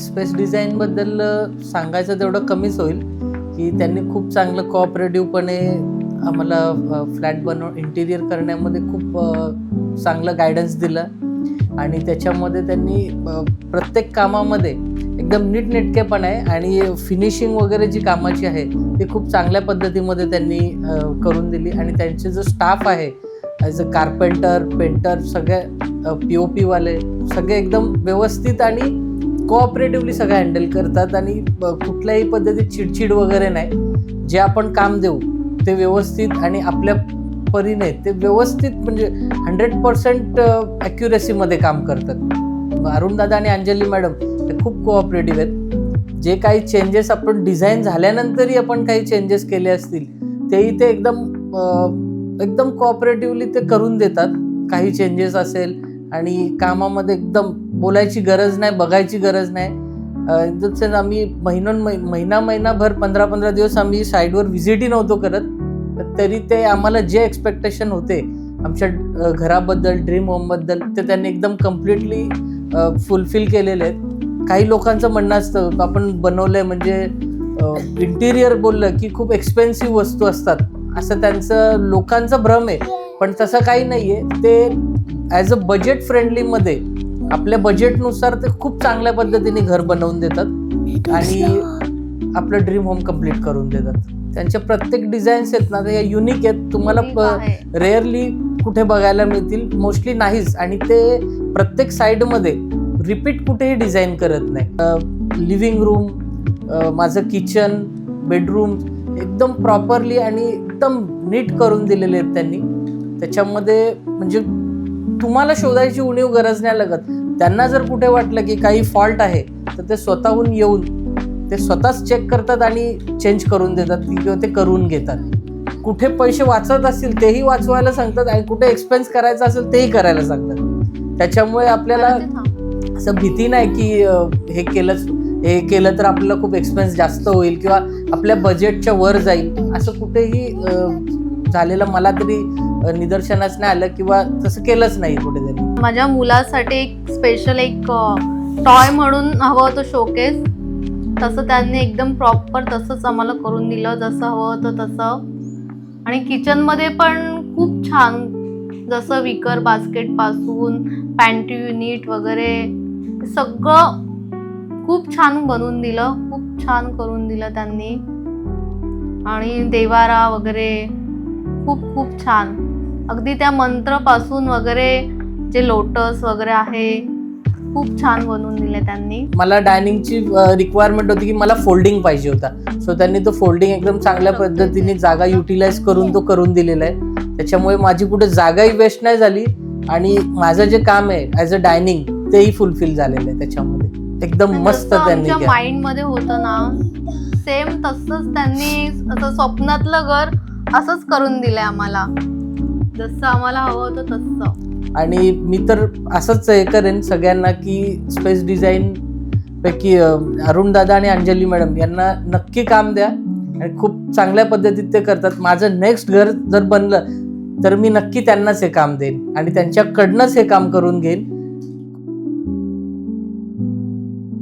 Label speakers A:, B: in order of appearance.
A: Space डिझाईनबद्दल सांगायचं तेवढं कमीच होईल की त्यांनी खूप चांगलं कोऑपरेटिव्हपणे आम्हाला फ्लॅट इंटिरियर करण्यामध्ये खूप चांगलं गायडन्स दिलं आणि त्याच्यामध्ये त्यांनी प्रत्येक कामामध्ये एकदम नीटनेटकेपण आहे आणि फिनिशिंग वगैरे जी कामाची आहे ती खूप चांगल्या पद्धतीमध्ये त्यांनी करून दिली आणि त्यांचे जो स्टाफ आहे ॲज अ कार्पेंटर पेंटर सगळे POP वाले सगळे एकदम व्यवस्थित आणि कोऑपरेटिव्हली सगळं हँडल करतात आणि कुठल्याही पद्धतीत चिडचिड वगैरे नाही. जे आपण काम देऊ ते व्यवस्थित आणि आपल्या परीने ते व्यवस्थित म्हणजे 100% ॲक्युरेसीमध्ये काम करतात. अरुणदादा आणि अंजली मॅडम ते खूप कोऑपरेटिव्ह आहेत. जे काही चेंजेस आपण डिझाईन झाल्यानंतरही आपण काही चेंजेस केले असतील तेही ते एकदम कोऑपरेटिव्हली ते करून देतात. काही चेंजेस असेल आणि कामामध्ये एकदम बोलायची गरज नाही, बघायची गरज नाही. जसं आम्ही महिनाभर 15 दिवस आम्ही साईडवर व्हिजिटही नव्हतो करत, तरी ते आम्हाला जे एक्सपेक्टेशन होते आमच्या घराबद्दल ड्रीम होमबद्दल ते त्यांनी एकदम कम्प्लिटली फुलफिल केलेले आहेत. काही लोकांचं म्हणणं असतं आपण बनवलंय म्हणजे इंटिरियर बोललं की खूप एक्सपेन्सिव्ह वस्तू असतात असं त्यांचं लोकांचं भ्रम आहे, पण तसं काही नाही आहे. ते ॲज अ बजेट फ्रेंडलीमध्ये आपल्या बजेटनुसार ते खूप चांगल्या पद्धतीने घर बनवून देतात आणि आपलं ड्रीम होम कम्प्लीट करून देतात. त्यांच्या प्रत्येक डिझाईन्स आहेत ना ते युनिक आहेत, तुम्हाला रेअरली कुठे बघायला मिळतील, मोस्टली नाहीच. आणि ते प्रत्येक साईडमध्ये रिपीट कुठेही डिझाईन करत नाही. लिव्हिंग रूम, माझं किचन, बेडरूम एकदम प्रॉपरली आणि एकदम नीट करून दिलेले आहेत त्यांनी. त्याच्यामध्ये म्हणजे तुम्हाला शोधायची उणीव गरज नाही लागत. त्यांना जर कुठे वाटलं की काही फॉल्ट आहे तर ते स्वतःहून येऊन ते स्वतःच चेक करतात आणि चेंज करून देतात किंवा ते करून घेतात. कुठे पैसे वाचत असतील तेही वाचवायला सांगतात आणि कुठे एक्सपेन्स करायचा असेल तेही करायला सांगतात. त्याच्यामुळे आपल्याला असं भीती नाही की हे केलं तर आपल्याला खूप एक्सपेन्स जास्त होईल किंवा आपल्या बजेटच्या वर जाईल असं कुठेही झालेलं मला तरी निदर्शनास नाही आलं किंवा तसं केलंच नाही कुठेतरी.
B: माझ्या मुलासाठी एक स्पेशल एक टॉय म्हणून हवं होतं शोकेस, तसं त्यांनी एकदम प्रॉपर तसंच आम्हाला करून दिलं जसं हवं होतं तसं. आणि किचनमध्ये पण खूप छान, जसं विकर बास्केट पासून पॅन्ट्री युनिट वगैरे सगळं खूप छान बनवून दिलं, खूप छान करून दिलं त्यांनी. आणि देवारा वगैरे खूप छान, अगदी त्या मंत्रपासून वगैरे जे लोटस वगैरे आहे खूप छान बनवून दिले त्यांनी.
A: मला डायनिंगची रिक्वायरमेंट होती की मला फोल्डिंग पाहिजे होता, सो त्यांनी तो फोल्डिंग एकदम चांगल्या पद्धतीने जागा युटिलाइज करून तो करून दिलेला आहे. त्याच्यामुळे माझी कुठे जागाही वेस्ट नाही झाली आणि माझं जे काम आहे ॲज अ डायनिंग तेही फुलफिल झालेलं आहे. त्याच्यामध्ये एकदम मस्त त्यांनी
B: माइंड मध्ये होतं ना सेम तसंच त्यांनी असं स्वप्नातलं घर असंच करून दिलंय आम्हाला, जसं आम्हाला हवं होतं तसं.
A: आणि मी तर असंच हे करेन सगळ्यांना की स्पेस डिझाईन पैकी अरुणदादा आणि अंजली मॅडम यांना नक्की काम द्या आणि खूप चांगल्या पद्धतीत ते करतात. माझं नेक्स्ट घर जर बनलं तर मी नक्की त्यांनाच हे काम देईन आणि त्यांच्याकडनंच हे काम करून घेईन.